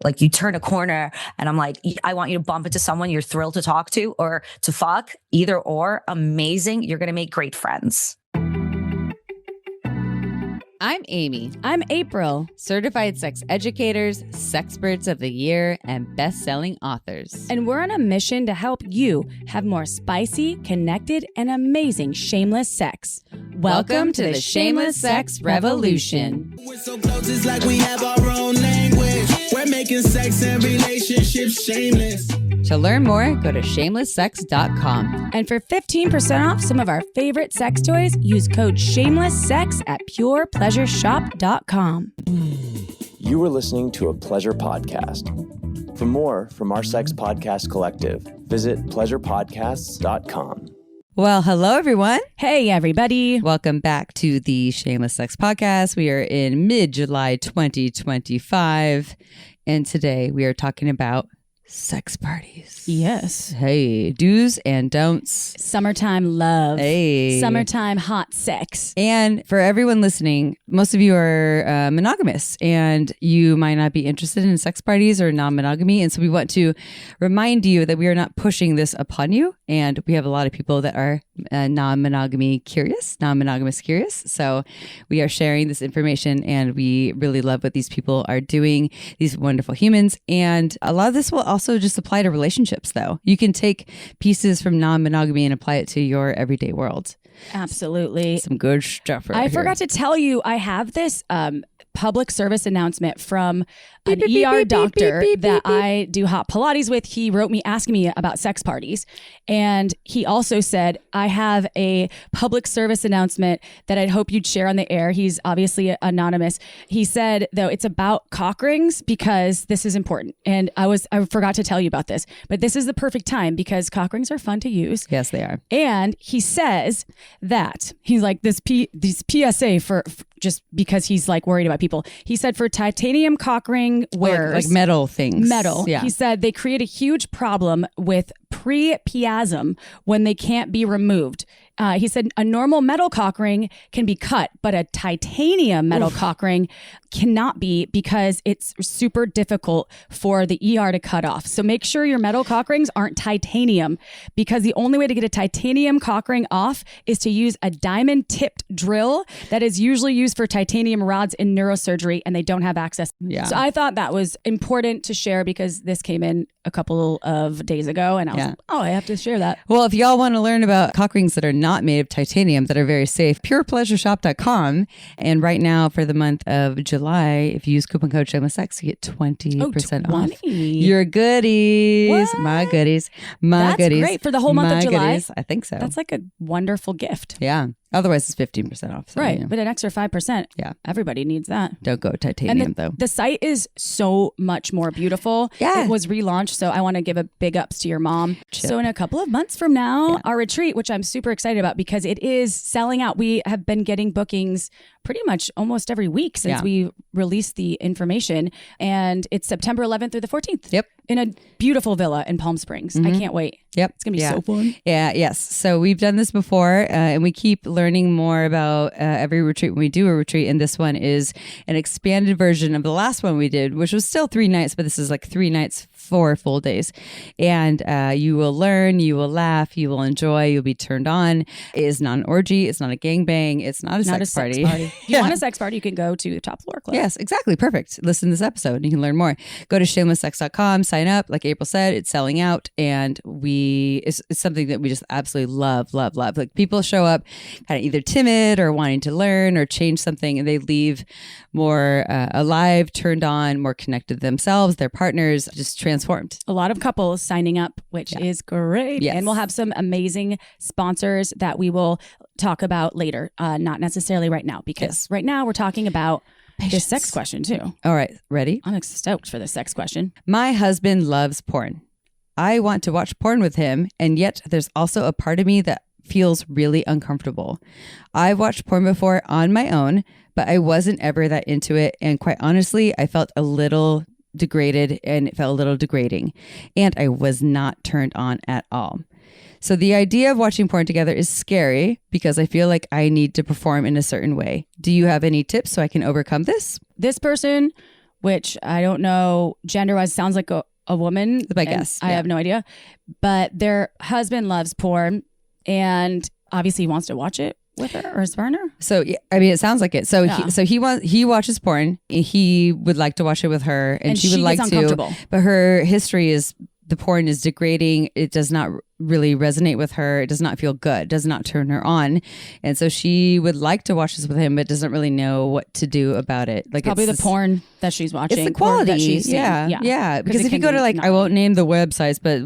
Like you turn a corner and I'm like, I want you to bump into someone you're thrilled to talk to or to fuck, either or, amazing. You're going to make great friends. I'm Amy. I'm April. Certified sex educators, sexperts of the year, and best-selling authors. And we're on a mission to help you have more spicy, connected, and amazing shameless sex. Welcome to the Shameless Sex Revolution. We're so close, it's like we have our own language. We're making sex and relationships shameless. To learn more, go to shamelesssex.com. And for 15% off some of our favorite sex toys, use code SHAMELESSSEX at purepleasureshop.com. You are listening to a pleasure podcast. For more from our sex podcast collective, visit pleasurepodcasts.com. Well, hello, everyone. Hey, everybody. Welcome back to the Shameless Sex Podcast. We are in mid-July 2025, and today we are talking about sex parties. Yes. Hey, do's and don'ts. Summertime love. Hey. Summertime hot sex. And for everyone listening, most of you are monogamous and you might not be interested in sex parties or non-monogamy. And so we want to remind you that we are not pushing this upon you. And we have a lot of people that are non-monogamous curious. So we are sharing this information and we really love what these people are doing, these wonderful humans. And a lot of this will also just apply to relationships, though. You can take pieces from non-monogamy and apply it to your everyday world. Absolutely. Some good stuff right I here. forgot to tell you, I have this public service announcement from an ER doctor that I do hot Pilates with. He wrote me asking me about sex parties. And he also said, I have a public service announcement that I'd hope you'd share on the air. He's obviously anonymous. He said, though, it's about cock rings because this is important. And I forgot to tell you about this, but this is the perfect time because cock rings are fun to use. Yes, they are. And he says that he's like this PSA for just because he's like worried about people. He said for titanium cock ring wearers, like metal things. Yeah. He said they create a huge problem with pre-piasm when they can't be removed. He said a normal metal cock ring can be cut, but a titanium metal cock ring cannot be because it's super difficult for the ER to cut off. So make sure your metal cock rings aren't titanium because the only way to get a titanium cock ring off is to use a diamond tipped drill that is usually used for titanium rods in neurosurgery and they don't have access. Yeah. So I thought that was important to share because this came in a couple of days ago and I was like, oh, I have to share that. Well, if y'all want to learn about cock rings that are not made of titanium, that are very safe, purepleasureshop.com. And right now for the month of July, if you use coupon code Shameless Sex, you get 20% off. Your goodies. What? My goodies. That's goodies. Great for the whole month of July. Goodies. I think so. That's like a wonderful gift. Yeah. Otherwise, it's 15% off. So, right. yeah. But an extra 5%. Yeah. Everybody needs that. Don't go titanium, though. The site is so much more beautiful. Yeah. It was relaunched. So I want to give a big ups to your mom. Chill. So in a couple of months from now, our retreat, which I'm super excited about because it is selling out. We have been getting bookings pretty much almost every week since we released the information. And it's September 11th through the 14th. Yep. In a beautiful villa in Palm Springs. I can't wait. Yep. It's going to be so fun. Yeah. Yes. So we've done this before and we keep learning more about every retreat when we do a retreat. And this one is an expanded version of the last one we did, which was still 3 nights, but this is like 3 nights, 4 full days. And you will learn, you will laugh, you will enjoy, you'll be turned on. It is not an orgy. It's not a gangbang. It's not a sex party. If you want a sex party, you can go to the Top Floor Club. Yes, exactly. Perfect. Listen to this episode and you can learn more. Go to shamelesssex.com, sign up. Like April said, it's selling out and it's something that we just absolutely love. Like people show up kind of either timid or wanting to learn or change something and they leave more alive, turned on, more connected to themselves, their partners, just transformed. A lot of couples signing up, which is great. Yes. And we'll have some amazing sponsors that we will talk about later, not necessarily right now, because right now we're talking about this sex question too. All right, ready? I'm stoked for this sex question. My husband loves porn. I want to watch porn with him, and yet there's also a part of me that feels really uncomfortable. I've watched porn before on my own, but I wasn't ever that into it, and quite honestly, I felt a little degraded and it felt a little degrading, and I was not turned on at all. So the idea of watching porn together is scary because I feel like I need to perform in a certain way. Do you have any tips so I can overcome this? This person which I don't know gender-wise, sounds like a woman. I guess. I have no idea. But their husband loves porn and obviously he wants to watch it with her or his partner. So I mean, it sounds like it. So Yeah. he watches porn. He would like to watch it with her, and she would like gets to. uncomfortable. But her history is the porn is degrading. It does not really resonate with her. It does not feel good. Does not turn her on, and so she would like to watch this with him, but doesn't really know what to do about it. Like Probably it's the porn that she's watching. It's the or quality. that she's seeing. Yeah. Because it if you can go to be like, not I won't name the websites, but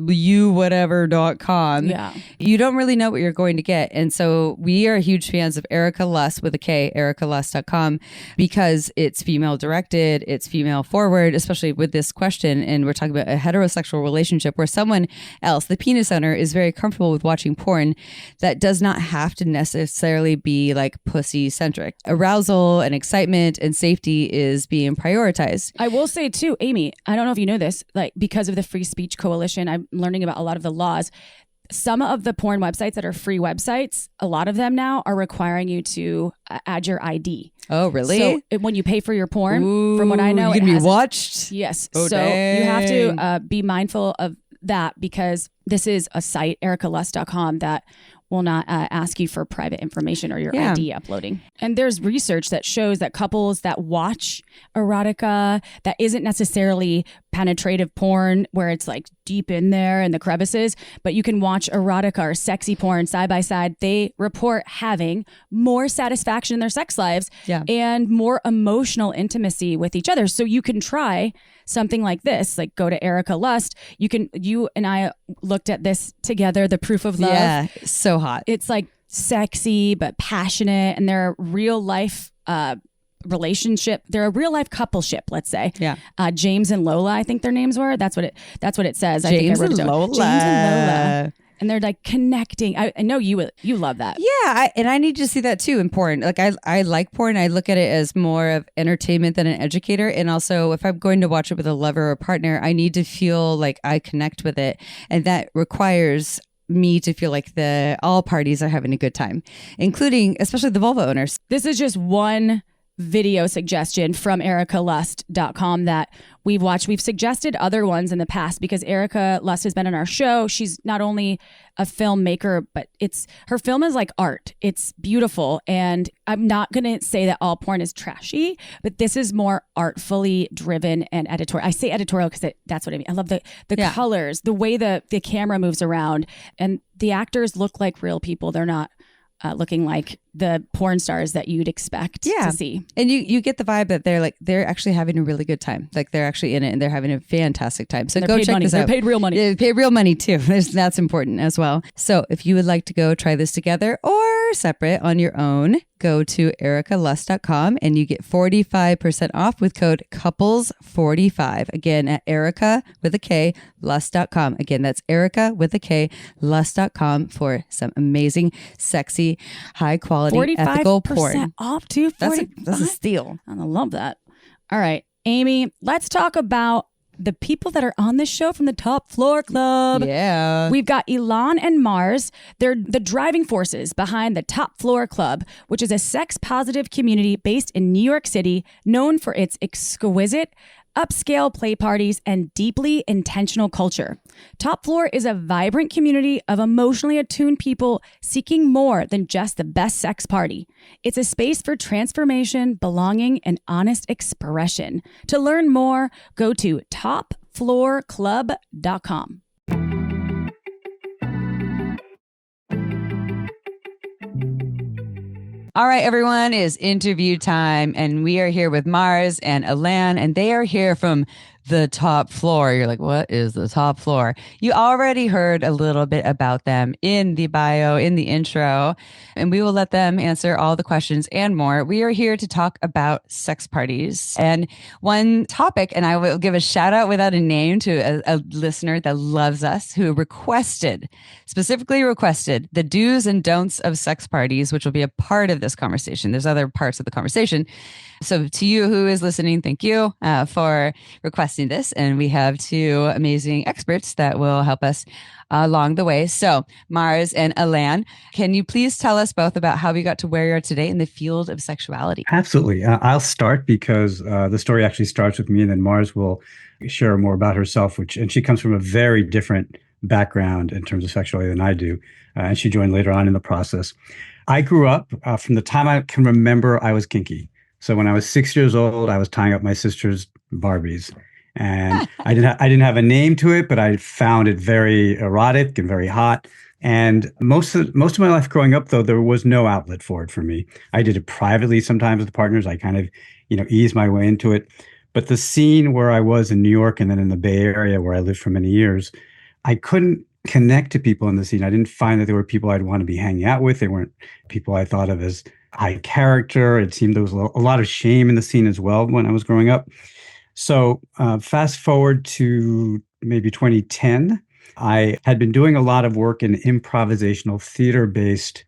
youwhatever.com, Yeah. you don't really know what you're going to get. And so we are huge fans of Erica Lust with a K, ericalust.com, because it's female directed, it's female forward, especially with this question. And we're talking about a heterosexual relationship where someone else, the penis owner, is very comfortable with watching porn that does not have to necessarily be like pussy centric. Arousal and excitement and safety is being prioritized. I will say too, Amy, I don't know if you know this, like because of the Free Speech Coalition, I'm learning about a lot of the laws. Some of the porn websites that are free websites, a lot of them now are requiring you to add your ID. Oh, really? So when you pay for your porn, from what I know, you it can be has- watched. Yes. Oh, so you have dang. to be mindful of that because this is a site, ericalust.com, that will not ask you for private information or your Yeah. ID uploading. And there's research that shows that couples that watch erotica that isn't necessarily penetrative porn where it's like deep in there in the crevices, but you can watch erotica or sexy porn side by side, they report having more satisfaction in their sex lives Yeah. and more emotional intimacy with each other. So you can try something like this, like go to Erica Lust. You and I looked at this together, the proof of love. Yeah, so hot. It's like sexy but passionate, and they're real life relationship. They're a real life coupleship, let's say. Yeah. James and Lola, I think their names were. That's what it says. James I think I wrote and it down. Lola. James and Lola. And they're like connecting. I know you love that. Yeah, and I need to see that too in porn. Like I like porn. I look at it as more of entertainment than an educator. And also, if I'm going to watch it with a lover or a partner, I need to feel like I connect with it, and that requires me to feel like all parties are having a good time, including especially the vulva owners. This is just one video suggestion from ericalust.com that we've watched. We've suggested other ones in the past because Erica Lust has been on our show. She's not only a filmmaker, but her film is like art. It's beautiful. And I'm not going to say that all porn is trashy, but this is more artfully driven and editorial. I say editorial because that's what I mean. I love the colors, the way the camera moves around, and the actors look like real people. They're not looking like the porn stars that you'd expect to see. And you get the vibe that they're actually having a really good time. Like they're actually in it and they're having a fantastic time. So go check this out. They're paid real money. They pay real money too. That's important as well. So if you would like to go try this together or separate on your own, go to ericalust.com and you get 45% off with code couples45. Again, at Erica with a K, lust.com. Again, that's Erica with a K, lust.com for some amazing, sexy, high quality, ethical porn. Off to 45%. That's a steal. I love that. All right, Amy, let's talk about the people that are on this show from the Top Floor Club. Yeah. We've got Alain and Marz. They're the driving forces behind the Top Floor Club, which is a sex-positive community based in New York City, known for its exquisite, upscale play parties and deeply intentional culture. Top Floor is a vibrant community of emotionally attuned people seeking more than just the best sex party. It's a space for transformation, belonging, and honest expression. To learn more, go to topfloorclub.com. All right, everyone, is interview time, and we are here with Marz and Alain, and they are here from the Top Floor. You're like, what is the Top Floor? You already heard a little bit about them in the bio, in the intro, and we will let them answer all the questions and more. We are here to talk about sex parties. And one topic, and I will give a shout out without a name to a listener that loves us, who specifically requested the do's and don'ts of sex parties, which will be a part of this conversation. There's other parts of the conversation. So to you who is listening, thank you for requesting podcasting this, and we have two amazing experts that will help us along the way. So, Marz and Alain, can you please tell us both about how we got to where you are today in the field of sexuality? Absolutely. I'll start because the story actually starts with me, and then Marz will share more about herself, and she comes from a very different background in terms of sexuality than I do. And she joined later on in the process. I grew up from the time I can remember, I was kinky. So when I was 6 years old, I was tying up my sister's Barbies. And I didn't have a name to it, but I found it very erotic and very hot. And most of my life growing up, though, there was no outlet for it for me. I did it privately sometimes with partners. I kind of, eased my way into it. But the scene where I was in New York and then in the Bay Area where I lived for many years, I couldn't connect to people in the scene. I didn't find that there were people I'd want to be hanging out with. They weren't people I thought of as high character. It seemed there was a lot of shame in the scene as well when I was growing up. So fast forward to maybe 2010, I had been doing a lot of work in improvisational theater-based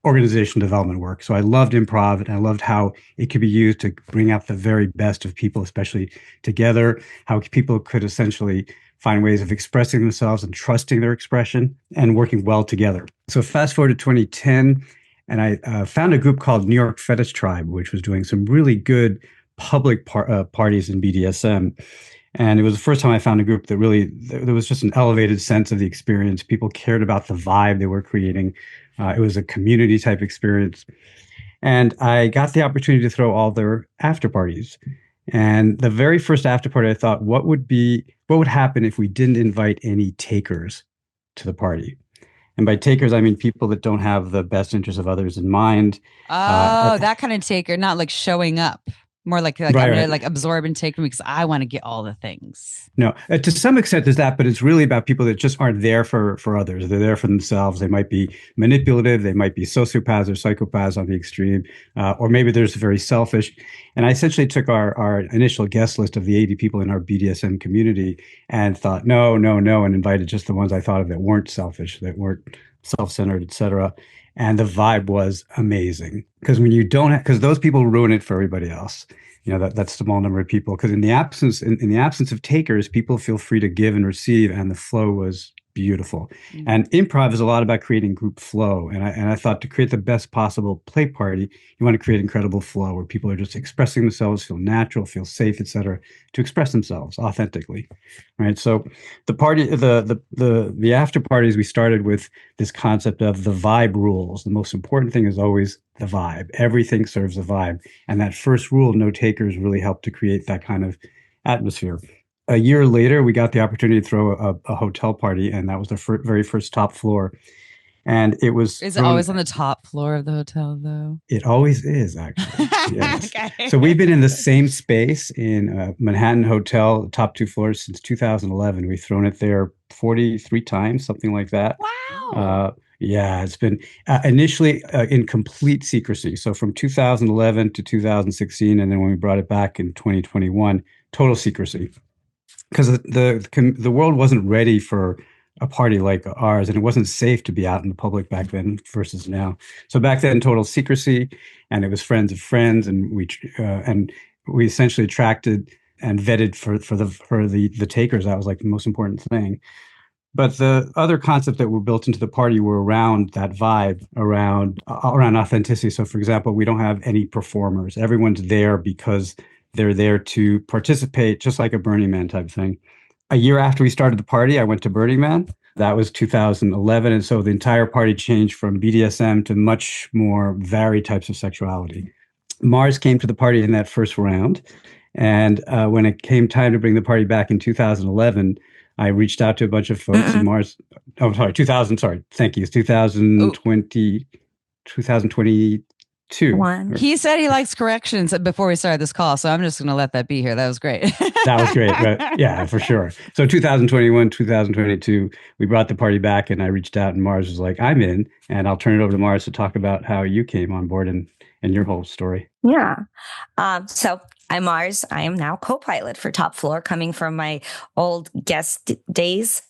organization development work. So I loved improv, and I loved how it could be used to bring out the very best of people, especially together, how people could essentially find ways of expressing themselves and trusting their expression and working well together. So fast forward to 2010, and I found a group called New York Fetish Tribe, which was doing some really good public parties in BDSM. And it was the first time I found a group that really, there was just an elevated sense of the experience. People cared about the vibe they were creating. It was a community type experience. And I got the opportunity to throw all their after parties. And the very first after party, I thought, what would happen if we didn't invite any takers to the party? And by takers, I mean people that don't have the best interests of others in mind. That kind of taker, not like showing up. More like I'm Right. gonna like absorb and take them because I want to get all the things. No, to some extent there's that, but it's really about people that just aren't there for others. They're there for themselves. They might be manipulative. They might be sociopaths or psychopaths on the extreme, or maybe they're just very selfish. And I essentially took our initial guest list of the 80 people in our BDSM community and thought, no, and invited just the ones I thought of that weren't selfish, that weren't self-centered, etc. And the vibe was amazing because because those people ruin it for everybody else. That small number of people. Because in the absence of takers, people feel free to give and receive, and the flow was beautiful. Mm-hmm. And improv is a lot about creating group flow. And I thought to create the best possible play party, you want to create incredible flow where people are just expressing themselves, feel natural, feel safe, etc., to express themselves authentically. Right. So the after parties, we started with this concept of the vibe rules. The most important thing is always the vibe. Everything serves a vibe. And that first rule, no takers, really helped to create that kind of atmosphere. A year later, we got the opportunity to throw a hotel party, and that was the very first top floor. And it was... Is it always on the top floor of the hotel, though? It always is, actually. Yes. Okay. So we've been in the same space in Manhattan Hotel, top 2 floors, since 2011. We've thrown it there 43 times, something like that. Wow. Yeah, it's been initially in complete secrecy. So from 2011 to 2016, and then when we brought it back in 2021, total secrecy. Because the world wasn't ready for a party like ours, and it wasn't safe to be out in the public back then versus now. So back then, total secrecy, and it was friends of friends, and we essentially attracted and vetted for the takers. That was like the most important thing. But the other concepts that were built into the party were around that vibe, around authenticity. So, for example, we don't have any performers. Everyone's there because they're there to participate, just like a Burning Man type thing. A year after we started the party, I went to Burning Man. That was 2011. And so the entire party changed from BDSM to much more varied types of sexuality. Marz came to the party in that first round. And when it came time to bring the party back in 2011, I reached out to a bunch of folks and Marz. Oh, sorry, 2000. Sorry. Thank you. It's 2020, 2022. He said he likes corrections before we started this call, so I'm just going to let that be here. That was great. That was great. Right? Yeah, for sure. So 2021, 2022, we brought the party back, and I reached out, and Marz was like, I'm in, and I'll turn it over to Marz to talk about how you came on board and your whole story. Yeah. So I'm Marz. I am now co-pilot for Top Floor, coming from my old guest days.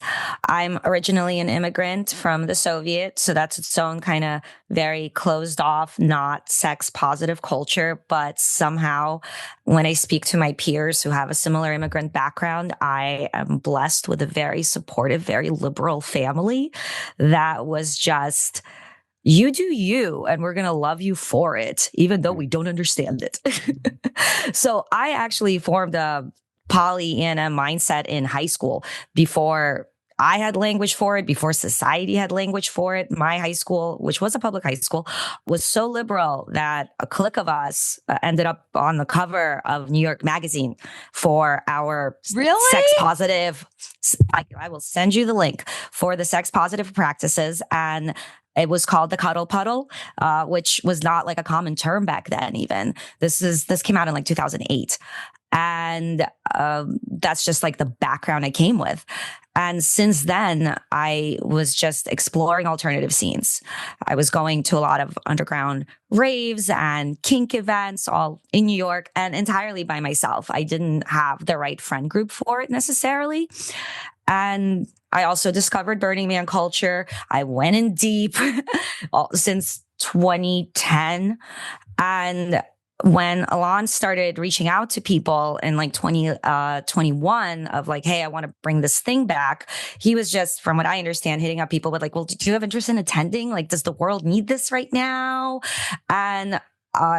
I'm originally an immigrant from the Soviet, so that's its own kind of very closed off, not sex positive culture. But somehow, when I speak to my peers who have a similar immigrant background, I am blessed with a very supportive, very liberal family that was just, you do you, and we're going to love you for it, even though we don't understand it. So I actually formed a Pollyanna mindset in high school before I had language for it, before society had language for it. My high school, which was a public high school, was so liberal that a clique of us ended up on the cover of New York Magazine for our sex positive. I will send you the link for the sex positive practices. And it was called the cuddle puddle, which was not like a common term back then. Even this came out in like 2008, and that's just like the background I came with. And since then, I was just exploring alternative scenes. I was going to a lot of underground raves and kink events, all in New York, and entirely by myself. I didn't have the right friend group for it necessarily. And I also discovered Burning Man culture. I went in deep since 2010. And when Alain started reaching out to people in like 2021 of like, hey, I want to bring this thing back, he was just, from what I understand, hitting up people with like, well, do you have interest in attending? Like, does the world need this right now? And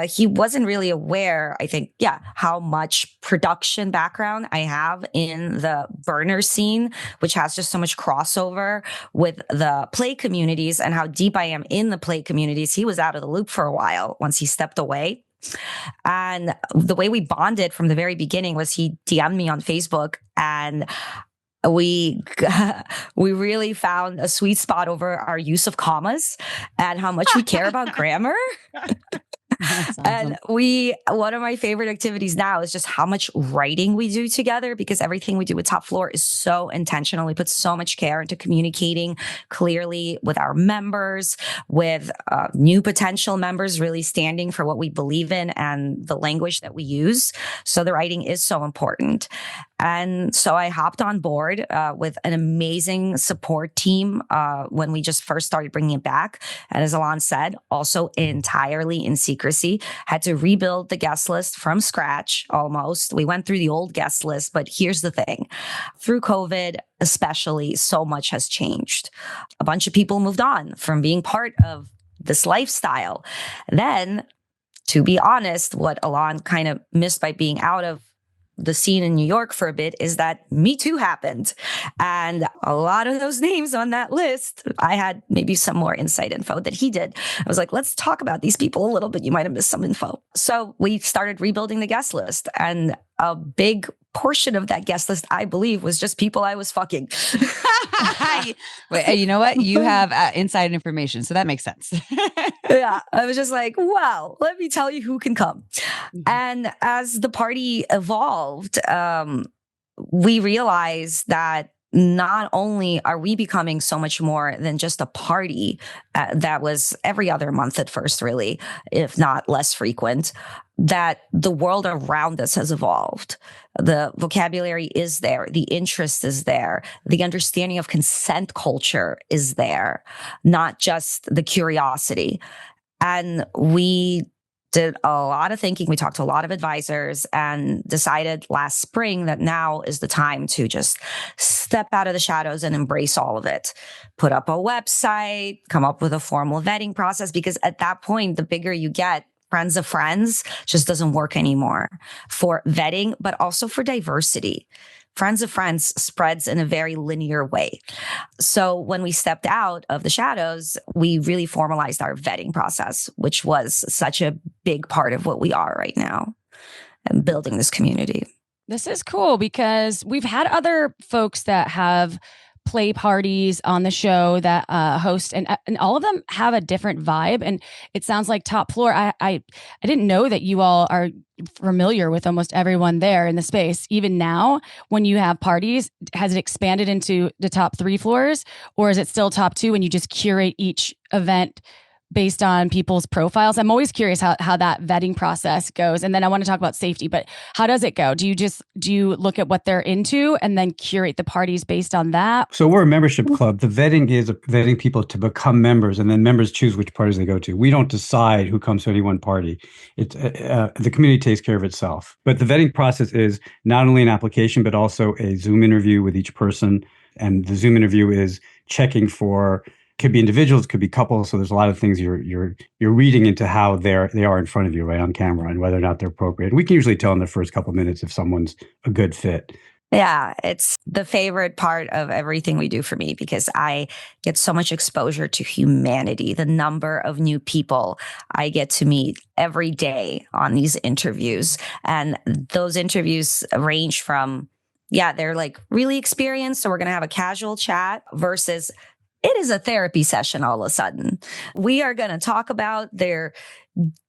he wasn't really aware, I think, how much production background I have in the burner scene, which has just so much crossover with the play communities, and how deep I am in the play communities. He was out of the loop for a while once he stepped away. And the way we bonded from the very beginning was he DM'd me on Facebook, and we really found a sweet spot over our use of commas and how much we care about grammar. Awesome. And one of my favorite activities now is just how much writing we do together, because everything we do with Top Floor is so intentional. We put so much care into communicating clearly with our members, with new potential members, really standing for what we believe in and the language that we use. So the writing is so important. And so I hopped on board with an amazing support team when we just first started bringing it back. And as Alain said, also entirely in secrecy, had to rebuild the guest list from scratch almost. We went through the old guest list, but here's the thing. Through COVID, especially, so much has changed. A bunch of people moved on from being part of this lifestyle. Then, to be honest, what Alain kind of missed by being out of the scene in New York for a bit is that Me Too happened. And a lot of those names on that list, I had maybe some more inside info that he did. I was like, let's talk about these people a little bit. You might have missed some info. So we started rebuilding the guest list. And a big portion of that guest list, I believe, was just people I was fucking. Wait, you know what? You have inside information, so that makes sense. Yeah, I was just like, well, let me tell you who can come. Mm-hmm. And as the party evolved, we realized that not only are we becoming so much more than just a party that was every other month at first, really, if not less frequent, that the world around us has evolved. The vocabulary is there. The interest is there. The understanding of consent culture is there, not just the curiosity. And we did a lot of thinking. We talked to a lot of advisors and decided last spring that now is the time to just step out of the shadows and embrace all of it. Put up a website, come up with a formal vetting process, because at that point, the bigger you get, friends of friends just doesn't work anymore for vetting, but also for diversity. Friends of friends spreads in a very linear way. So when we stepped out of the shadows, we really formalized our vetting process, which was such a big part of what we are right now and building this community. This is cool because we've had other folks that have play parties on the show that host, and all of them have a different vibe. And it sounds like Top Floor. I didn't know that you all are familiar with almost everyone there in the space. Even now, when you have parties, has it expanded into the top 3 floors, or is it still top 2 and you just curate each event based on people's profiles? I'm always curious how that vetting process goes. And then I want to talk about safety, but how does it go? Do you look at what they're into and then curate the parties based on that? So we're a membership club. The vetting is vetting people to become members, and then members choose which parties they go to. We don't decide who comes to any one party. It's the community takes care of itself. But the vetting process is not only an application, but also a Zoom interview with each person. And the Zoom interview is checking for, could be individuals, could be couples. So there's a lot of things you're reading into how they are in front of you, right, on camera, and whether or not they're appropriate. We can usually tell in the first couple of minutes if someone's a good fit. Yeah, it's the favorite part of everything we do for me because I get so much exposure to humanity, the number of new people I get to meet every day on these interviews. And those interviews range from, they're like really experienced, so we're going to have a casual chat, versus it is a therapy session all of a sudden. We are going to talk about their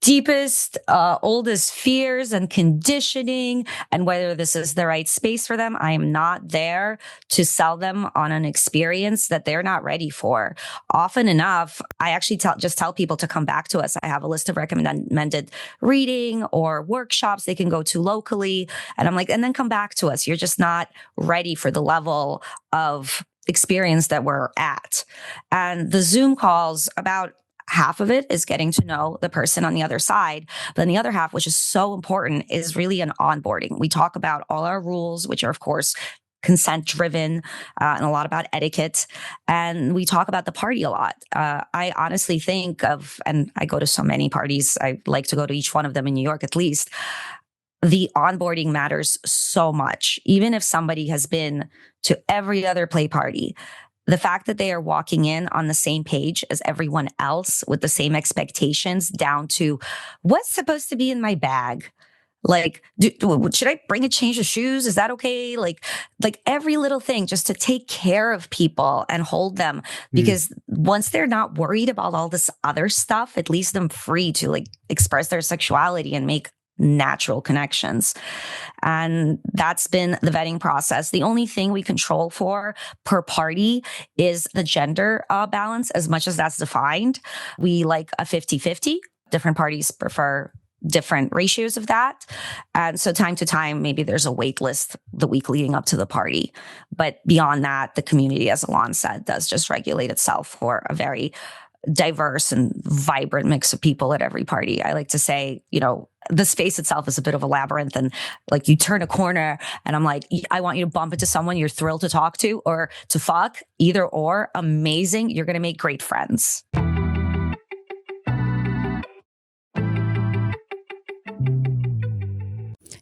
deepest, oldest fears and conditioning and whether this is the right space for them. I am not there to sell them on an experience that they're not ready for. Often enough, I actually just tell people to come back to us. I have a list of recommended reading or workshops they can go to locally. And I'm like, and then come back to us. You're just not ready for the level of experience that we're at. And the Zoom calls, about half of it is getting to know the person on the other side. But then the other half, which is so important, is really an onboarding. We talk about all our rules, which are, of course, consent driven, and a lot about etiquette. And we talk about the party a lot. I honestly think of, and I go to so many parties, I like to go to each one of them in New York at least. The onboarding matters so much. Even if somebody has been to every other play party, the fact that they are walking in on the same page as everyone else with the same expectations, down to what's supposed to be in my bag. Like, should I bring a change of shoes? Is that okay? Like every little thing, just to take care of people and hold them. Because once they're not worried about all this other stuff, it leaves them free to like express their sexuality and make natural connections. And that's been the vetting process. The only thing we control for per party is the gender balance, as much as that's defined. We like a 50-50. Different parties prefer different ratios of that. And so time to time, maybe there's a wait list the week leading up to the party. But beyond that, the community, as Alain said, does just regulate itself for a very diverse and vibrant mix of people at every party. I like to say, the space itself is a bit of a labyrinth, and like you turn a corner and I'm like, I want you to bump into someone you're thrilled to talk to or to fuck, either or, amazing. You're going to make great friends.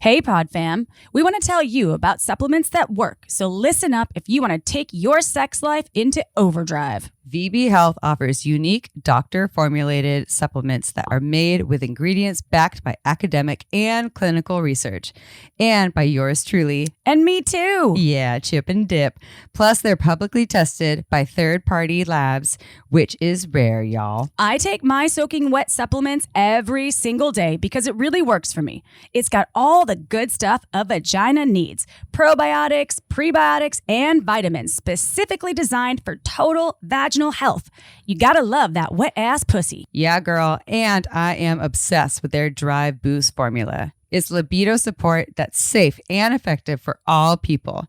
Hey, Pod Fam. We want to tell you about supplements that work. So listen up if you want to take your sex life into overdrive. VB Health offers unique doctor-formulated supplements that are made with ingredients backed by academic and clinical research. And by yours truly. And me too. Yeah, chip and dip. Plus, they're publicly tested by third-party labs, which is rare, y'all. I take my soaking wet supplements every single day because it really works for me. It's got all the good stuff a vagina needs. Probiotics, prebiotics, and vitamins specifically designed for total vaginal health. You gotta love that wet ass pussy. Yeah, girl. And I am obsessed with their Drive Boost formula. It's libido support that's safe and effective for all people.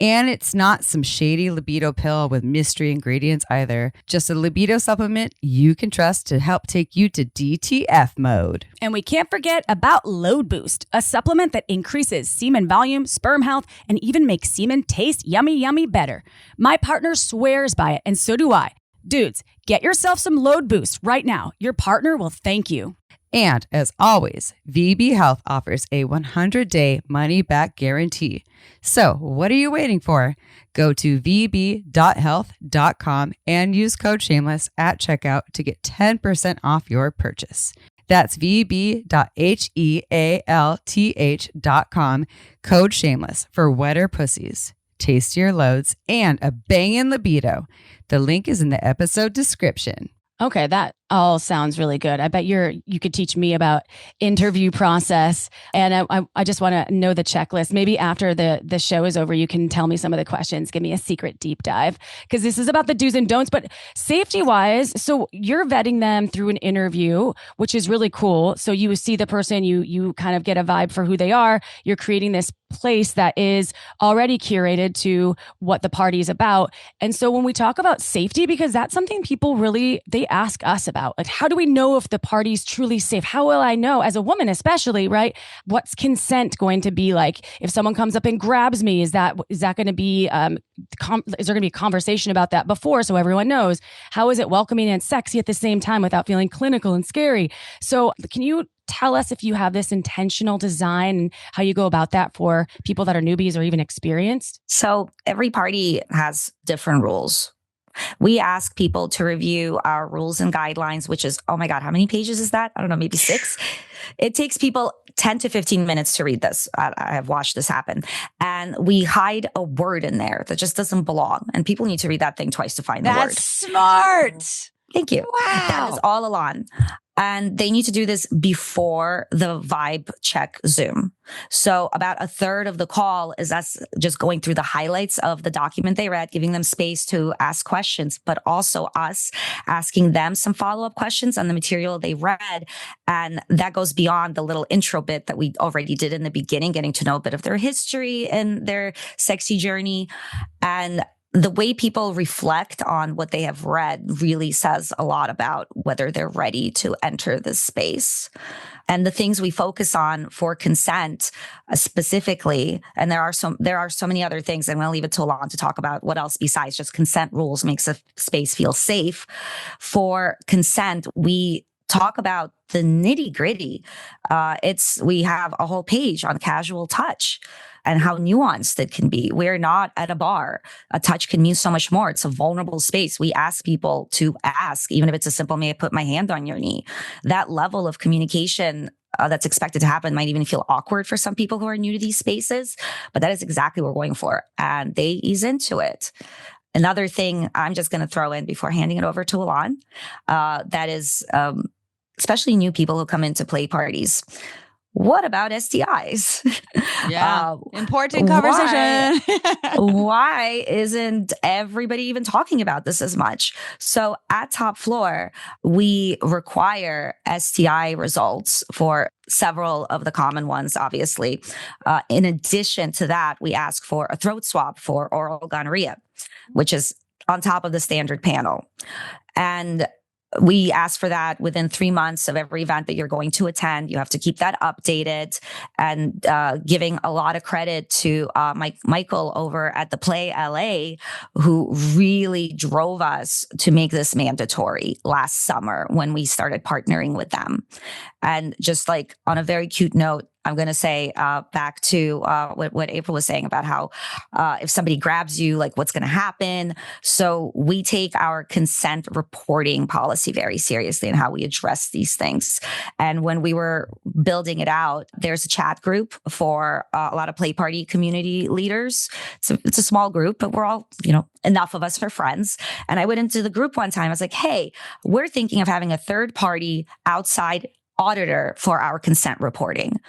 And it's not some shady libido pill with mystery ingredients either. Just a libido supplement you can trust to help take you to DTF mode. And we can't forget about Load Boost, a supplement that increases semen volume, sperm health, and even makes semen taste yummy better. My partner swears by it, and so do I. Dudes, get yourself some Load Boost right now. Your partner will thank you. And as always, VB Health offers a 100-day money-back guarantee. So what are you waiting for? Go to vb.health.com and use code Shameless at checkout to get 10% off your purchase. That's vb.health.com, code Shameless for wetter pussies, tastier loads, and a bangin' libido. The link is in the episode description. Okay, that all sounds really good. I bet you could teach me about interview process. And I just want to know the checklist. Maybe after the show is over, you can tell me some of the questions. Give me a secret deep dive, because this is about the do's and don'ts. But safety wise, so you're vetting them through an interview, which is really cool. So you see the person, you kind of get a vibe for who they are. You're creating this place that is already curated to what the party is about. And so when we talk about safety, because that's something people really, they ask us about, like, how do we know if the party's truly safe? How will I know, as a woman especially, right? What's consent going to be like? If someone comes up and grabs me, is that going to be, is there going to be a conversation about that before, so everyone knows? How is it welcoming and sexy at the same time without feeling clinical and scary? So can you tell us if you have this intentional design and how you go about that for people that are newbies or even experienced? So every party has different rules. We ask people to review our rules and guidelines, which is, oh my God, how many pages is that? I don't know, maybe 6. It takes people 10 to 15 minutes to read this. I have watched this happen. And we hide a word in there that just doesn't belong. And people need to read that thing twice to find the word. That's smart. Thank you. Wow. That is all Alain. And they need to do this before the vibe check Zoom. So about a third of the call is us just going through the highlights of the document they read, giving them space to ask questions, but also us asking them some follow-up questions on the material they read. And that goes beyond the little intro bit that we already did in the beginning, getting to know a bit of their history and their sexy journey. And the way people reflect on what they have read really says a lot about whether they're ready to enter this space. And the things we focus on for consent specifically, and there are so many other things, and we'll leave it to Alain to talk about what else besides just consent rules makes a space feel safe. For consent, we talk about the nitty gritty. We have a whole page on casual touch and how nuanced it can be. We're not at a bar. A touch can mean so much more. It's a vulnerable space. We ask people to ask, even if it's a simple, may I put my hand on your knee? That level of communication that's expected to happen might even feel awkward for some people who are new to these spaces, but that is exactly what we're going for. And they ease into it. Another thing I'm just going to throw in before handing it over to Alain, that is, especially new people who come into play parties. What about STIs? Yeah. Important conversation. Why isn't everybody even talking about this as much? So at Top Floor, we require STI results for several of the common ones, obviously. In addition to that, we ask for a throat swab for oral gonorrhea, which is on top of the standard panel. And we ask for that within 3 months of every event that you're going to attend. You have to keep that updated, and giving a lot of credit to Michael over at the Play LA, who really drove us to make this mandatory last summer when we started partnering with them. And just like on a very cute note, I'm going to say back to what April was saying about how if somebody grabs you, like what's going to happen. So we take our consent reporting policy very seriously and how we address these things. And when we were building it out, there's a chat group for a lot of play party community leaders. It's a small group, but we're all, enough of us are friends. And I went into the group one time. I was like, hey, we're thinking of having a third party outside auditor for our consent reporting,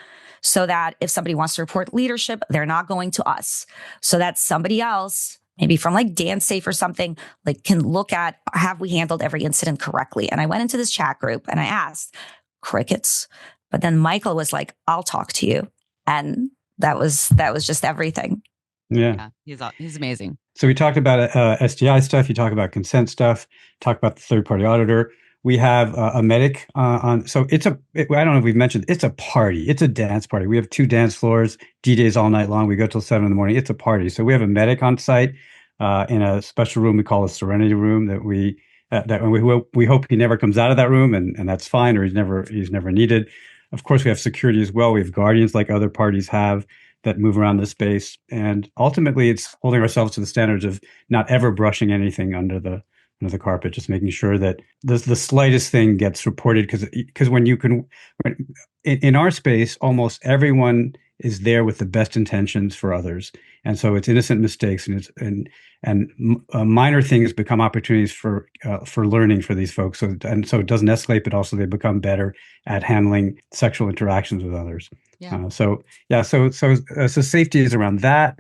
so that if somebody wants to report leadership, they're not going to us. So that somebody else, maybe from like Dance Safe or something, like can look at, have we handled every incident correctly? And I went into this chat group and I asked, crickets. But then Michael was like, I'll talk to you. And that was just everything. Yeah. He's amazing. So we talked about STI stuff. You talk about consent stuff, talk about the third party auditor. We have a medic on. So I don't know if we've mentioned, it's a party. It's a dance party. We have 2 dance floors, DJs all night long. We go till 7 a.m. It's a party. So we have a medic on site in a special room we call a Serenity room that we hope he never comes out of that room, and that's fine, or he's never needed. Of course, we have security as well. We have guardians like other parties have that move around the space. And ultimately, it's holding ourselves to the standards of not ever brushing anything under the carpet, just making sure that the slightest thing gets reported, because in our space, almost everyone is there with the best intentions for others. And so it's innocent mistakes, and minor things become opportunities for learning for these folks. So it doesn't escalate, but also they become better at handling sexual interactions with others. Yeah. So safety is around that,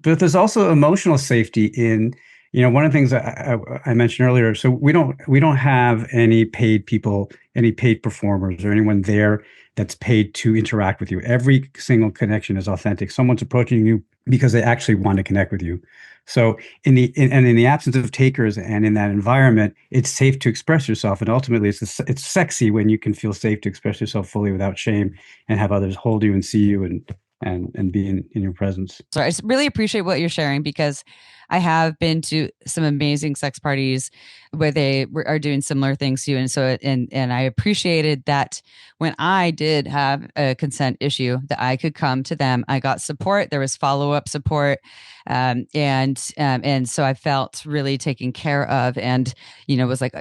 but there's also emotional safety in, one of the things I mentioned earlier. So we don't have any paid people, any paid performers, or anyone there that's paid to interact with you. Every single connection is authentic. Someone's approaching you because they actually want to connect with you. So in the absence of takers and in that environment, it's safe to express yourself. And ultimately, it's sexy when you can feel safe to express yourself fully without shame and have others hold you and see you and be in your presence. So I really appreciate what you're sharing, because I have been to some amazing sex parties where they are doing similar things to you. And so, and I appreciated that when I did have a consent issue, that I could come to them. I got support. There was follow-up support. And so I felt really taken care of, and, it was like,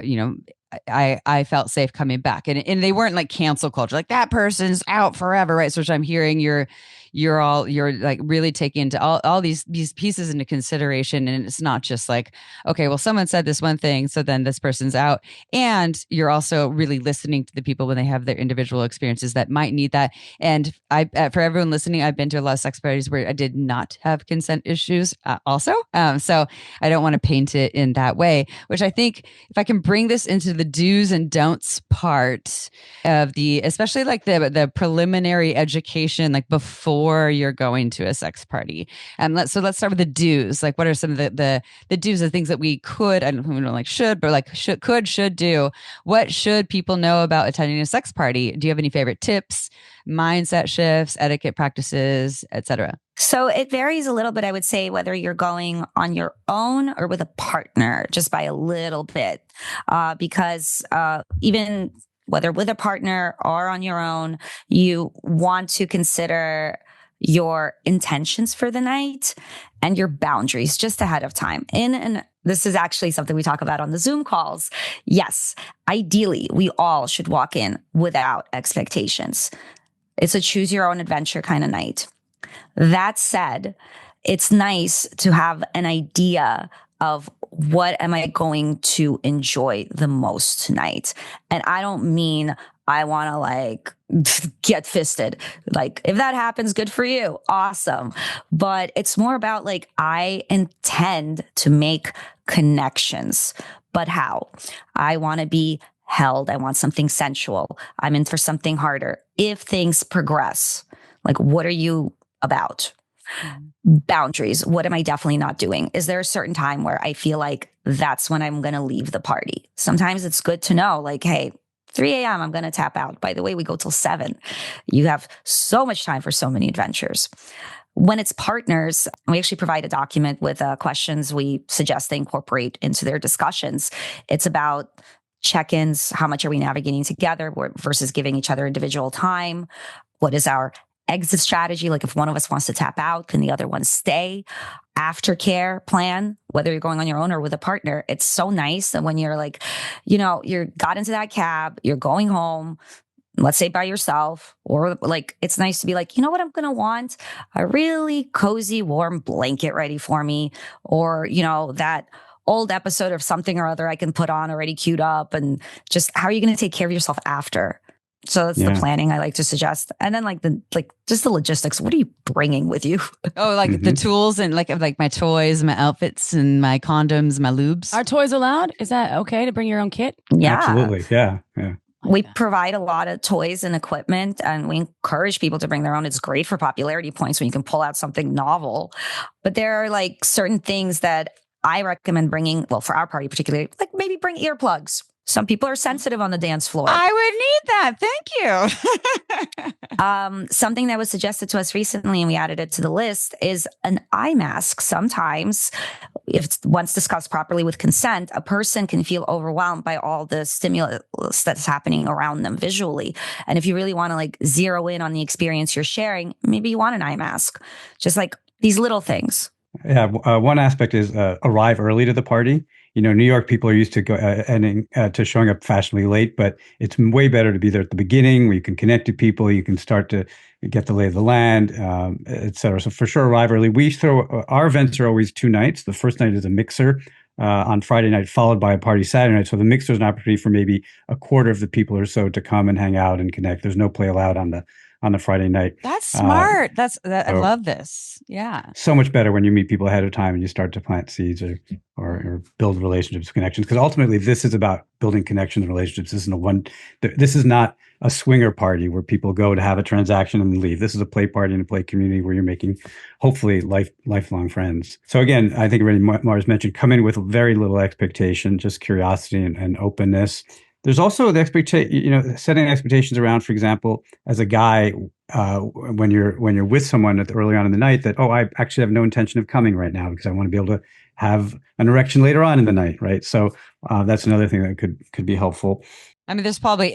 I felt safe coming back, and they weren't like cancel culture, like that person's out forever, right? So which I'm hearing you're like really taking into all these pieces into consideration. And it's not just like, okay, well, someone said this one thing, so then this person's out. And you're also really listening to the people when they have their individual experiences that might need that. And for everyone listening, I've been to a lot of sex parties where I did not have consent issues also. So I don't want to paint it in that way, which I think if I can bring this into the do's and don'ts part of especially like the preliminary education, like before you're going to a sex party. Let's start with the do's. Like, what are some of the do's, the things that we could, I don't know, like should, but like should do. What should people know about attending a sex party? Do you have any favorite tips, mindset shifts, etiquette practices, etc.? So it varies a little bit, I would say, whether you're going on your own or with a partner, just by a little bit, because even whether with a partner or on your own, you want to consider your intentions for the night and your boundaries just ahead of time. And this is actually something we talk about on the Zoom calls. Yes, ideally, we all should walk in without expectations. It's a choose your own adventure kind of night. That said, it's nice to have an idea of what am I going to enjoy the most tonight. And I don't mean I want to like get fisted. Like if that happens, good for you. Awesome. But it's more about like, I intend to make connections, but how? I want to be held. I want something sensual. I'm in for something harder. If things progress, like what are you about? Boundaries. What am I definitely not doing? Is there a certain time where I feel like that's when I'm going to leave the party? Sometimes it's good to know, like, hey, 3 a.m., I'm going to tap out. By the way, we go till 7. You have so much time for so many adventures. When it's partners, we actually provide a document with questions we suggest they incorporate into their discussions. It's about check-ins. How much are we navigating together versus giving each other individual time? What is our exit strategy? Like if one of us wants to tap out, can the other one stay? Aftercare plan, whether you're going on your own or with a partner. It's so nice that when you're like, you got into that cab, you're going home, let's say by yourself, or like, it's nice to be like, you know what I'm going to want? A really cozy, warm blanket ready for me. Or, that old episode of something or other I can put on already queued up, and just how are you going to take care of yourself after? So that's the planning I like to suggest. And then just the logistics. What are you bringing with you? Oh, like the tools and like my toys, my outfits and my condoms, my lubes. Are toys allowed? Is that okay to bring your own kit? Yeah. Absolutely. Yeah. We provide a lot of toys and equipment, and we encourage people to bring their own. It's great for popularity points when you can pull out something novel. But there are like certain things that I recommend bringing. Well, for our party particularly, like maybe bring earplugs. Some people are sensitive on the dance floor. I would need that. Thank you. Something that was suggested to us recently, and we added it to the list, is an eye mask. Sometimes, if once discussed properly with consent, a person can feel overwhelmed by all the stimulus that's happening around them visually. And if you really want to like zero in on the experience you're sharing, maybe you want an eye mask. Just like these little things. Yeah. One aspect is arrive early to the party. New York people are used to to showing up fashionably late, but it's way better to be there at the beginning where you can connect to people. You can start to get the lay of the land, et cetera. So for sure, arrive early. We throw our events are always 2 nights. The first night is a mixer on Friday night, followed by a party Saturday night. So the mixer is an opportunity for maybe a quarter of the people or so to come and hang out and connect. There's no play allowed on the Friday night. That's smart. I love this. Yeah. So much better when you meet people ahead of time and you start to plant seeds or build relationships, connections. Because ultimately, this is about building connections and relationships. This is not a swinger party where people go to have a transaction and leave. This is a play party and a play community where you're making, hopefully, lifelong friends. So again, I think already Marz mentioned, come in with very little expectation, just curiosity and openness. There's also the expectation, setting expectations around, for example, as a guy, when you're with someone early on in the night, that, I actually have no intention of coming right now because I want to be able to have an erection later on in the night, right? So that's another thing that could be helpful. I mean, it's probably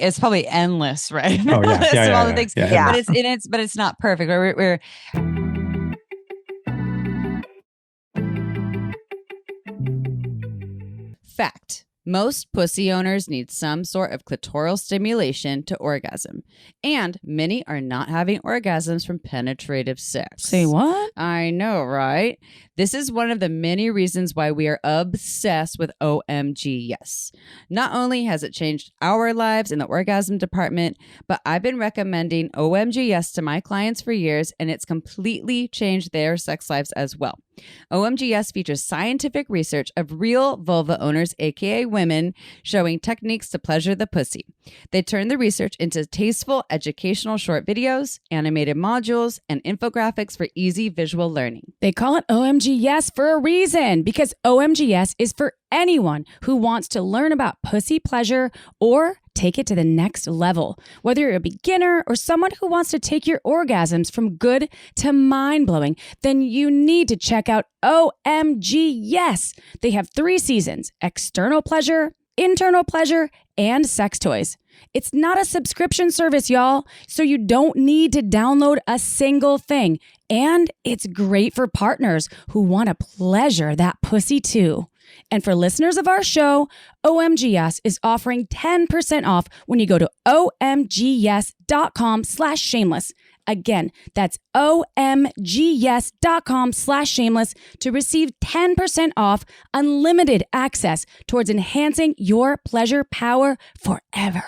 endless, right? Oh yeah, all the things. Yeah. But it's not perfect. We're fact. Most pussy owners need some sort of clitoral stimulation to orgasm, and many are not having orgasms from penetrative sex. Say what? I know, right? This is one of the many reasons why we are obsessed with OMG Yes. Not only has it changed our lives in the orgasm department, but I've been recommending OMG Yes to my clients for years, and it's completely changed their sex lives as well. OMG Yes features scientific research of real vulva owners, aka women, showing techniques to pleasure the pussy. They turn the research into tasteful, educational short videos, animated modules, and infographics for easy visual learning. They call it OMG Yes for a reason, because OMG Yes is for anyone who wants to learn about pussy pleasure or take it to the next level. Whether you're a beginner or someone who wants to take your orgasms from good to mind-blowing, then you need to check out OMG Yes. They have 3 seasons: external pleasure, internal pleasure, and sex toys. It's not a subscription service, y'all, so you don't need to download a single thing. And it's great for partners who want to pleasure that pussy too. And for listeners of our show, OMG Yes is offering 10% off when you go to omgyes.com/shameless. Again, that's omgyes.com/shameless to receive 10% off unlimited access towards enhancing your pleasure power forever.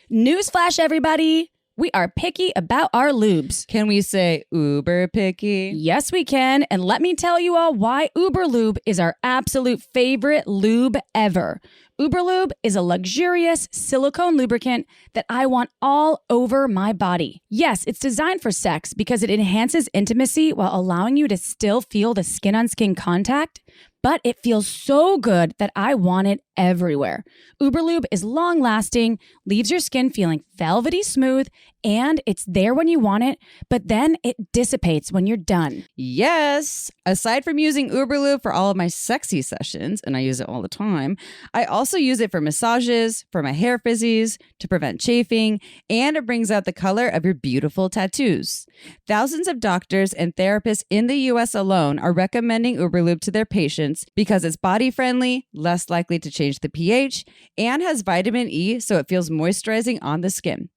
Newsflash, everybody. We are picky about our lubes. Can we say uber picky? Yes, we can. And let me tell you all why Uber Lube is our absolute favorite lube ever. Uber Lube is a luxurious silicone lubricant that I want all over my body. Yes, it's designed for sex because it enhances intimacy while allowing you to still feel the skin-on-skin contact, but it feels so good that I want it everywhere. Uber Lube is long-lasting, leaves your skin feeling velvety smooth, and it's there when you want it, but then it dissipates when you're done. Yes. Aside from using Uber Lube for all of my sexy sessions, and I use it all the time, I also use it for massages, for my hair frizzies, to prevent chafing, and it brings out the color of your beautiful tattoos. Thousands of doctors and therapists in the US alone are recommending Uber Lube to their patients because it's body-friendly, less likely to change the pH, and has vitamin E, so it feels moisturizing on the skin.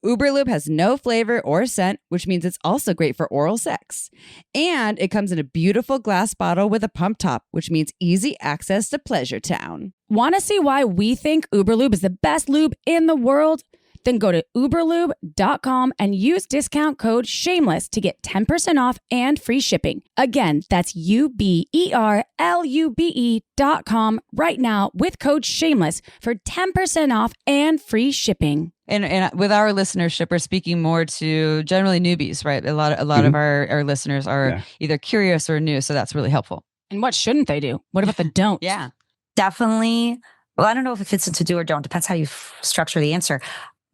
Uber Lube has no flavor or scent, which means it's also great for oral sex. And it comes in a beautiful glass bottle with a pump top, which means easy access to Pleasure Town. Want to see why we think Uber Lube is the best lube in the world? Then go to uberlube.com and use discount code SHAMELESS to get 10% off and free shipping. Again, that's uberlube.com right now with code SHAMELESS for 10% off and free shipping. And with our listenership, we're speaking more to generally newbies, right? A lot of our listeners are either curious or new, so that's really helpful. And what shouldn't they do? What about the don't? Yeah. Definitely. Well, I don't know if it fits into do or don't. Depends how you structure the answer.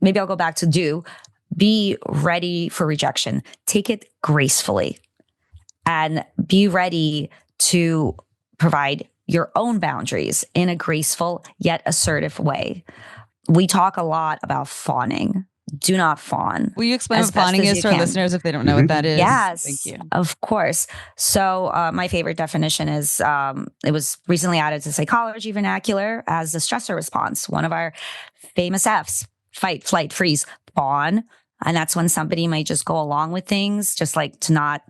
Maybe I'll go back to do. Be ready for rejection. Take it gracefully and be ready to provide your own boundaries in a graceful yet assertive way. We talk a lot about fawning. Do not fawn. Will you explain what fawning is to our listeners if they don't know what that is? Yes, thank you. Of course. So my favorite definition is, it was recently added to psychology vernacular as the stressor response. One of our famous F's: fight, flight, freeze, fawn, And that's when somebody might just go along with things, just like to not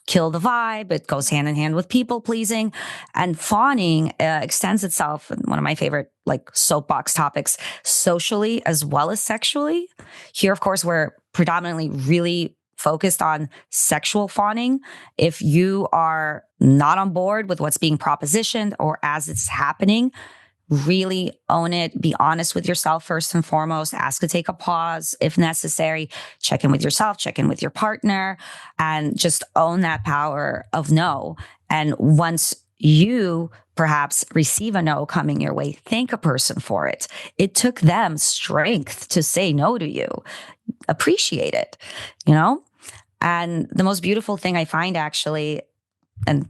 kill the vibe. It goes hand in hand with people pleasing. And fawning extends itself, one of my favorite like soapbox topics, socially as well as sexually. Here, of course, we're predominantly really focused on sexual fawning. If you are not on board with what's being propositioned or as it's happening, really own it. Be honest with yourself first and foremost. Ask to take a pause if necessary. Check in with yourself, check in with your partner, and just own that power of no. And once you perhaps receive a no coming your way, thank a person for it. It took them strength to say no to you. Appreciate it, you know? And the most beautiful thing I find actually, and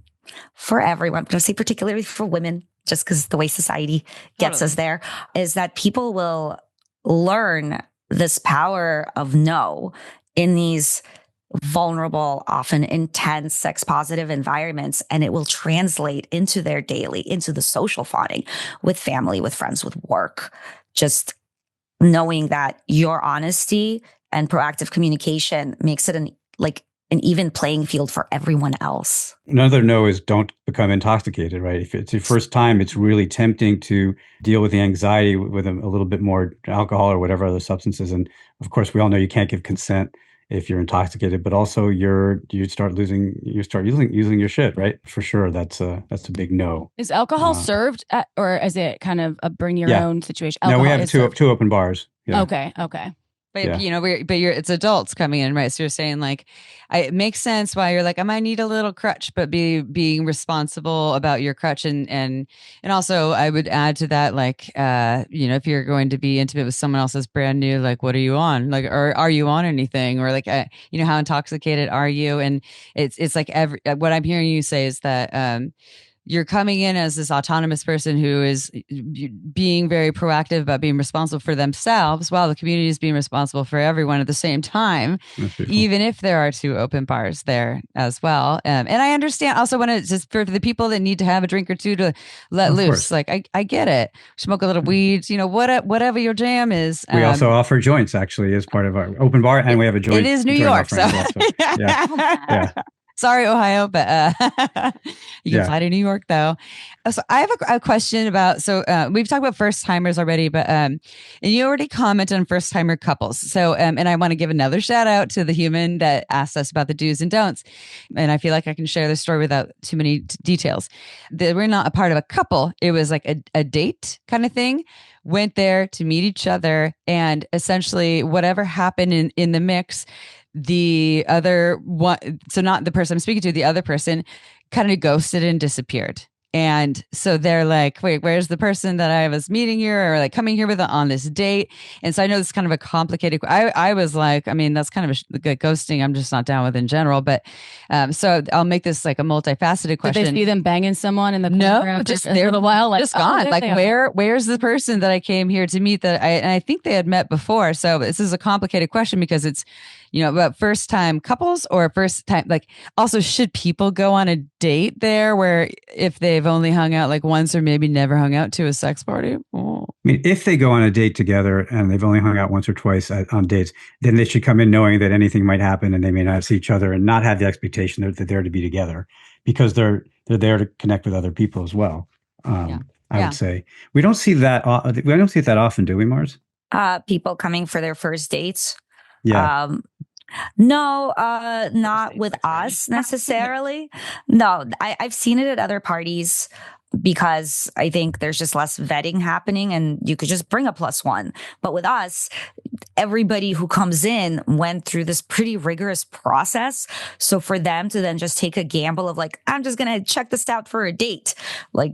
for everyone, I'm going to say particularly for women, just because the way society gets us there, is that people will learn this power of no in these vulnerable, often intense, sex positive environments. And it will translate into their daily, into the social fawning with family, with friends, with work. Just knowing that your honesty and proactive communication makes it an even playing field for everyone else. Another no is don't become intoxicated, right? If it's your first time, it's really tempting to deal with the anxiety with a little bit more alcohol or whatever other substances. And of course, we all know you can't give consent if you're intoxicated, but also you start using your shit, right? For sure, that's a big no. Is alcohol served or is it kind of a bring your own situation? No, we have two open bars. Yeah. Okay. But Yeah. It's adults coming in, right? So you're saying like, it makes sense why you're like, I might need a little crutch, but being responsible about your crutch, and also I would add to that, like, if you're going to be intimate with someone else that's brand new, like, what are you on? Like, or are you on anything? Or like, how intoxicated are you? And it's like what I'm hearing you say is that, you're coming in as this autonomous person who is being very proactive about being responsible for themselves while the community is being responsible for everyone at the same time, even if there are two open bars there as well. And I understand also when it's just for the people that need to have a drink or two to let loose. Course. Like I get it. Smoke a little weed, whatever your jam is. We also offer joints actually as part of our open bar, and we have a joint. It is New York, so yeah. Sorry, Ohio, but you can fly to New York, though. So I have a question about, we've talked about first timers already, but and you already commented on first timer couples. So, and I want to give another shout out to the human that asked us about the do's and don'ts. And I feel like I can share this story without too many details. We're not a part of a couple. It was like a date kind of thing. Went there to meet each other, and essentially whatever happened in the mix, the other one, so not the person I'm speaking to, the other person kind of ghosted and disappeared. And so they're like, wait, where's the person that I was meeting here or like coming here with on this date? And so I know this is kind of a complicated, I was like, I mean, that's kind of a good ghosting I'm just not down with in general. But so I'll make this like a multifaceted question. Did they see them banging someone in the no, just there a while, like, just gone. Like where's the person that I came here to meet and I think they had met before. So this is a complicated question because it's, about first time couples or first time, like also should people go on a date there where if they've only hung out like once or maybe never hung out to a sex party? Oh. I mean, if they go on a date together and they've only hung out once or twice on dates, then they should come in knowing that anything might happen and they may not see each other and not have the expectation that they're there to be together because they're there to connect with other people as well. I would say we don't see that. We don't see it that often, do we, Marz? People coming for their first dates. Yeah. No, not with us necessarily. No, I've seen it at other parties because I think there's just less vetting happening and you could just bring a +1. But with us, everybody who comes in went through this pretty rigorous process. So for them to then just take a gamble of like, I'm just going to check this out for a date, like,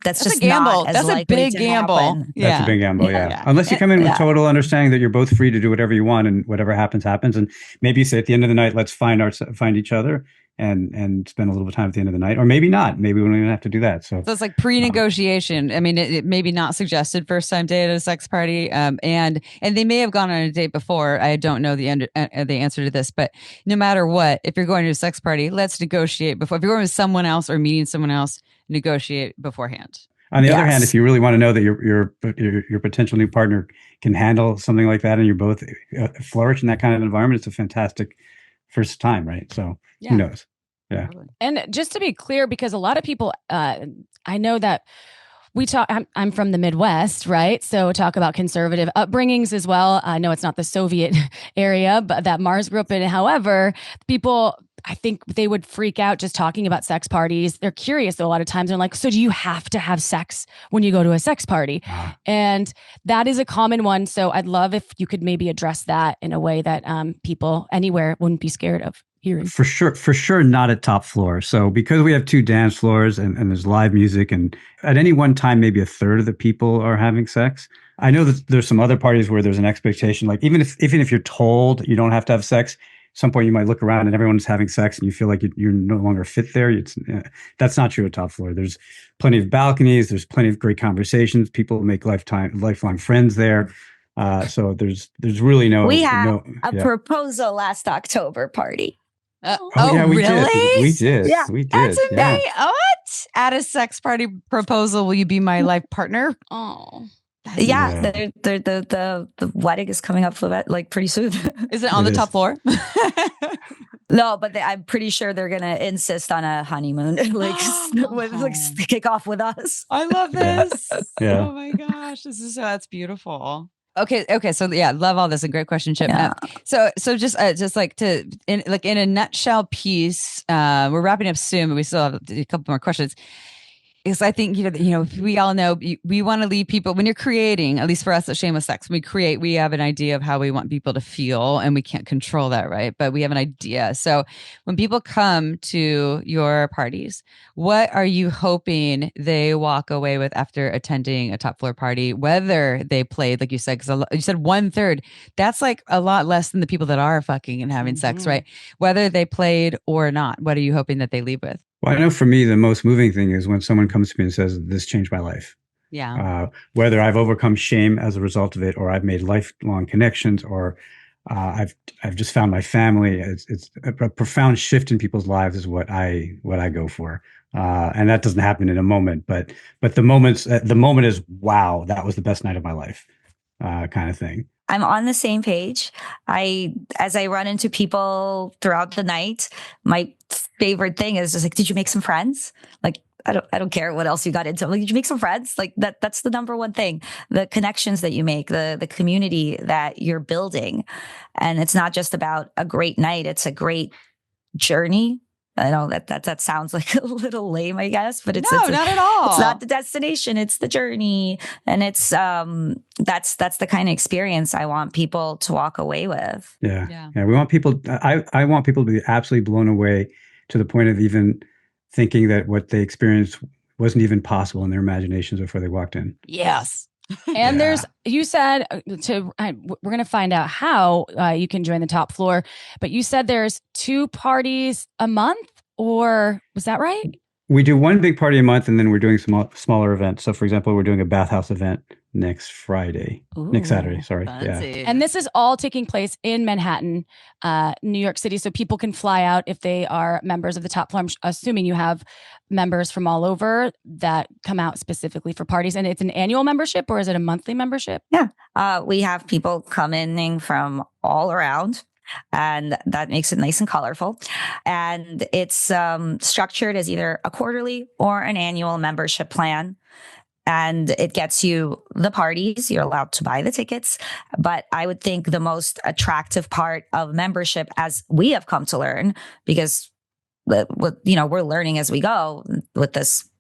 that's just a gamble. Not as that's a big gamble. Happen. That's a big gamble. Yeah. Unless you come in with total understanding that you're both free to do whatever you want and whatever happens, happens. And maybe you say at the end of the night, let's find each other and spend a little bit of time at the end of the night, or maybe not. Maybe we don't even have to do that. So it's like pre-negotiation. I mean, it may be not suggested first time date at a sex party. And they may have gone on a date before. I don't know the answer to this, but no matter what, if you're going to a sex party, let's negotiate before. If you're going with someone else or meeting someone else, negotiate beforehand. On the other hand, Yes. if you really want to know that your potential new partner can handle something like that, and you both flourish in that kind of environment, it's a fantastic first time, right? So who knows? Yeah. And just to be clear, because a lot of people, I know that we talk, I'm from the Midwest, right? So talk about conservative upbringings as well. I know it's not the Soviet area, but that Marz grew up in. However, people, I think they would freak out just talking about sex parties. They're curious though. A lot of times they're like, so do you have to have sex when you go to a sex party? And that is a common one. So I'd love if you could maybe address that in a way that people anywhere wouldn't be scared of hearing. For sure, not at Top Floor. So because we have 2 dance floors and there's live music, and at any one time, maybe a third of the people are having sex. I know that there's some other parties where there's an expectation, like even if you're told you don't have to have sex, at some point you might look around and everyone's having sex and you feel like you're no longer fit there. That's not true at Top Floor. There's plenty of balconies. There's plenty of great conversations. People make lifelong friends there. So there's really no. We had a yeah. proposal last October party. Yeah, we really? did. We did. Yeah, we did. That's yeah. amazing. What? At a sex party proposal, will you be my life partner? Oh, Yeah, the wedding is coming up like pretty soon. Is it on the top floor? No, but I'm pretty sure they're gonna insist on a honeymoon, kick off with us. I love this. Yeah. Oh my gosh, that's beautiful. Okay. So yeah, love all this. A great question, Chip. Yeah. So just like in a nutshell piece, we're wrapping up soon, but we still have a couple more questions. Because I think, we all know we want to leave people, when you're creating, at least for us at Shameless Sex, we have an idea of how we want people to feel, and we can't control that, right? But we have an idea. So when people come to your parties, what are you hoping they walk away with after attending a Top Floor party, whether they played, like you said, because you said 1/3, that's like a lot less than the people that are fucking and having sex, right? Whether they played or not, what are you hoping that they leave with? Well, I know for me, the most moving thing is when someone comes to me and says, "This changed my life." Yeah. Whether I've overcome shame as a result of it, or I've made lifelong connections, or I've just found my family. It's a profound shift in people's lives is what I go for, and that doesn't happen in a moment. But the moment is, wow, that was the best night of my life, kind of thing. I'm on the same page. As I run into people throughout the night, my favorite thing is just like, did you make some friends? Like, I don't care what else you got into. Like, did you make some friends? Like that's the number one thing. The connections that you make, the community that you're building. And it's not just about a great night. It's a great journey. I know that sounds like a little lame, I guess, but it's not at all. It's not the destination; it's the journey, and it's that's the kind of experience I want people to walk away with. Yeah. We want people. I want people to be absolutely blown away to the point of even thinking that what they experienced wasn't even possible in their imaginations before they walked in. Yes. And you said we're going to find out how you can join the Top Floor, but you said there's 2 parties a month, or was that right? We do one big party a month, and then we're doing some smaller events. So, for example, we're doing a bathhouse event next Saturday. Sorry. Fancy. Yeah. And this is all taking place in Manhattan, New York City. So people can fly out if they are members of the Top Floor. I'm assuming you have members from all over that come out specifically for parties. And it's an annual membership, or is it a monthly membership? Yeah. We have people coming from all around. And that makes it nice and colorful. And it's structured as either a quarterly or an annual membership plan. And it gets you the parties. You're allowed to buy the tickets. But I would think the most attractive part of membership, as we have come to learn, because we're learning as we go with this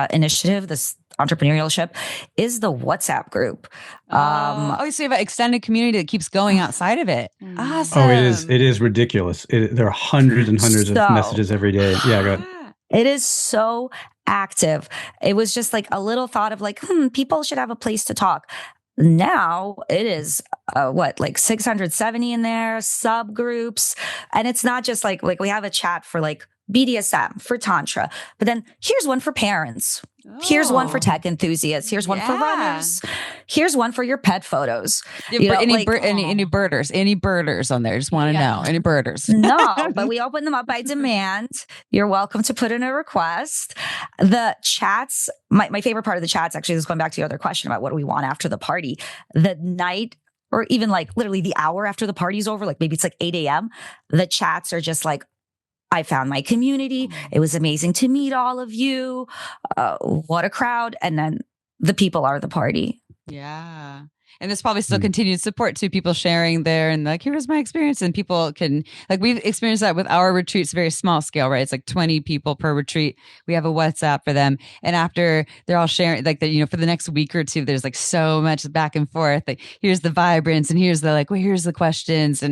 initiative, this entrepreneurship, is the WhatsApp group. So you have an extended community that keeps going outside of it. Awesome. Oh, it is ridiculous. There are hundreds and hundreds of messages every day. Yeah, go ahead. It is so active. It was just like a little thought of like, people should have a place to talk. Now it is like 670 in there, subgroups. And it's not just like we have a chat for like BDSM, for Tantra. But then here's one for parents. Here's one for tech enthusiasts. Here's one for runners. Here's one for your pet photos. Any birders on there? Just want to know. Any birders? No, but we open them up by demand. You're welcome to put in a request. The chats, my favorite part of the chats, actually, is going back to the other question about what do we want after the party. The night, or even like literally the hour after the party's over, like maybe it's like 8 a.m. The chats are just like, I found my community. It was amazing to meet all of you. What a crowd. And then the people are the party. Yeah. And there's probably still continued support to people sharing there and like, here's my experience. And people can, like, we've experienced that with our retreats, very small scale, right? It's like 20 people per retreat. We have a WhatsApp for them. And after they're all sharing, like, for the next week or two, there's like so much back and forth. Like, here's the vibrance and here's the, like, well, here's the questions.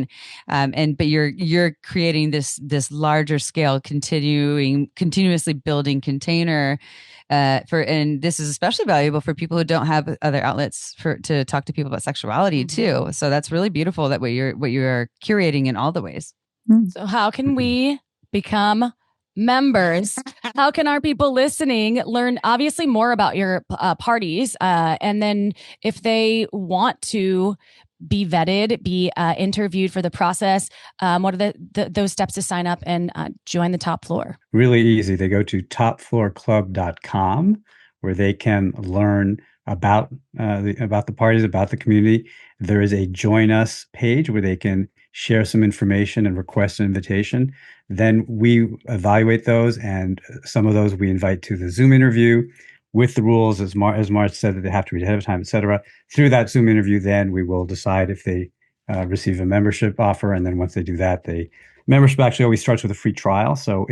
But you're creating this larger scale, continuously building container and this is especially valuable for people who don't have other outlets to talk to people about sexuality too. So that's really beautiful that what you're curating in all the ways. So how can we become members? How can our people listening learn obviously more about your parties? And then if they want to be vetted, be interviewed for the process, what are those steps to sign up and join the Top Floor? Really easy. They go to topfloorclub.com where they can learn about the parties, about the community. There is a Join Us page where they can share some information and request an invitation. Then we evaluate those, and some of those we invite to the Zoom interview with the rules, as Marz said, that they have to read ahead of time, et cetera. Through that Zoom interview, then we will decide if they receive a membership offer. And then once they do that, membership actually always starts with a free trial. So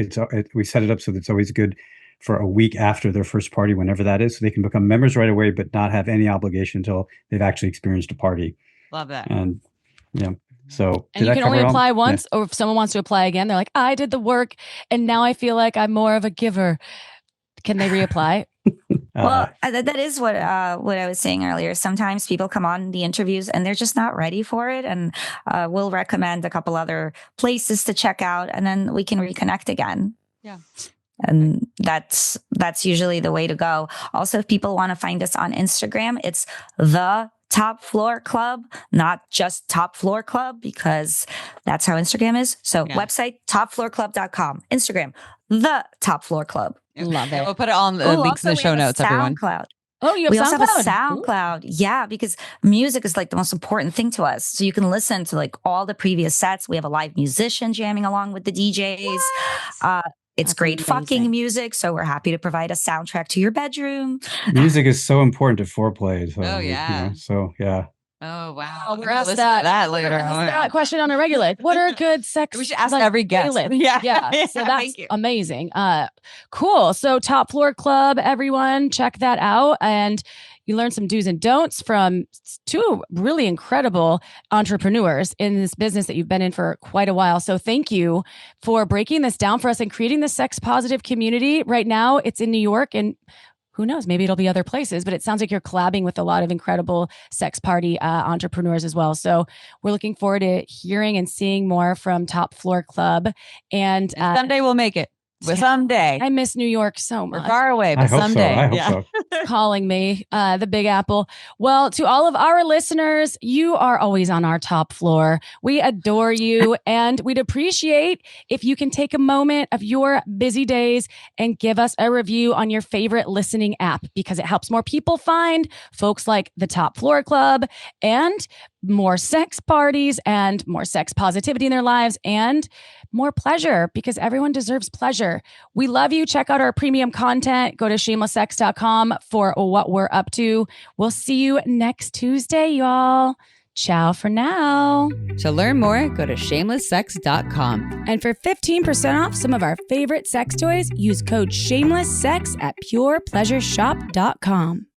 we set it up so that it's always good for a week after their first party, whenever that is. So they can become members right away, but not have any obligation until they've actually experienced a party. Love that. And yeah. So and you can only apply once, or if someone wants to apply again, they're like, I did the work and now I feel like I'm more of a giver. Can they reapply? Well, that is what I was saying earlier. Sometimes people come on the interviews and they're just not ready for it. And we'll recommend a couple other places to check out, and then we can reconnect again. Yeah. And that's usually the way to go. Also, if people want to find us on Instagram, it's the Top Floor Club, not just Top Floor Club, because that's how Instagram is. So website, topfloorclub.com. Instagram, the Top Floor Club. Love it. We'll put it on the links in the show notes, everyone. SoundCloud. Oh, you have we SoundCloud? also have a SoundCloud. Yeah, because music is like the most important thing to us. So you can listen to like all the previous sets. We have a live musician jamming along with the DJs. It's great fucking music. So we're happy to provide a soundtrack to your bedroom. Music is so important to foreplay. So, yeah. Oh, wow. We're asked that later. That question on a regular. What are good sex? We should ask every guest. Yeah. So that's amazing. Cool. So Top Floor Club, everyone, check that out. And you learn some do's and don'ts from two really incredible entrepreneurs in this business that you've been in for quite a while. So thank you for breaking this down for us and creating the sex positive community. Right now, it's in New York, and who knows, maybe it'll be other places, but it sounds like you're collabing with a lot of incredible sex party entrepreneurs as well. So we're looking forward to hearing and seeing more from Top Floor Club. And someday we'll make it. Someday. I miss New York so much. We're far away, but someday. I hope so. Calling me, the Big Apple. Well, to all of our listeners, you are always on our top floor. We adore you, and we'd appreciate if you can take a moment of your busy days and give us a review on your favorite listening app, because it helps more people find folks like the Top Floor Club and more sex parties and more sex positivity in their lives and more pleasure, because everyone deserves pleasure. We love you. Check out our premium content. Go to shamelesssex.com for what we're up to. We'll see you next Tuesday, y'all. Ciao for now. To learn more, go to shamelesssex.com. And for 15% off some of our favorite sex toys, use code SHAMELESSSEX at purepleasureshop.com.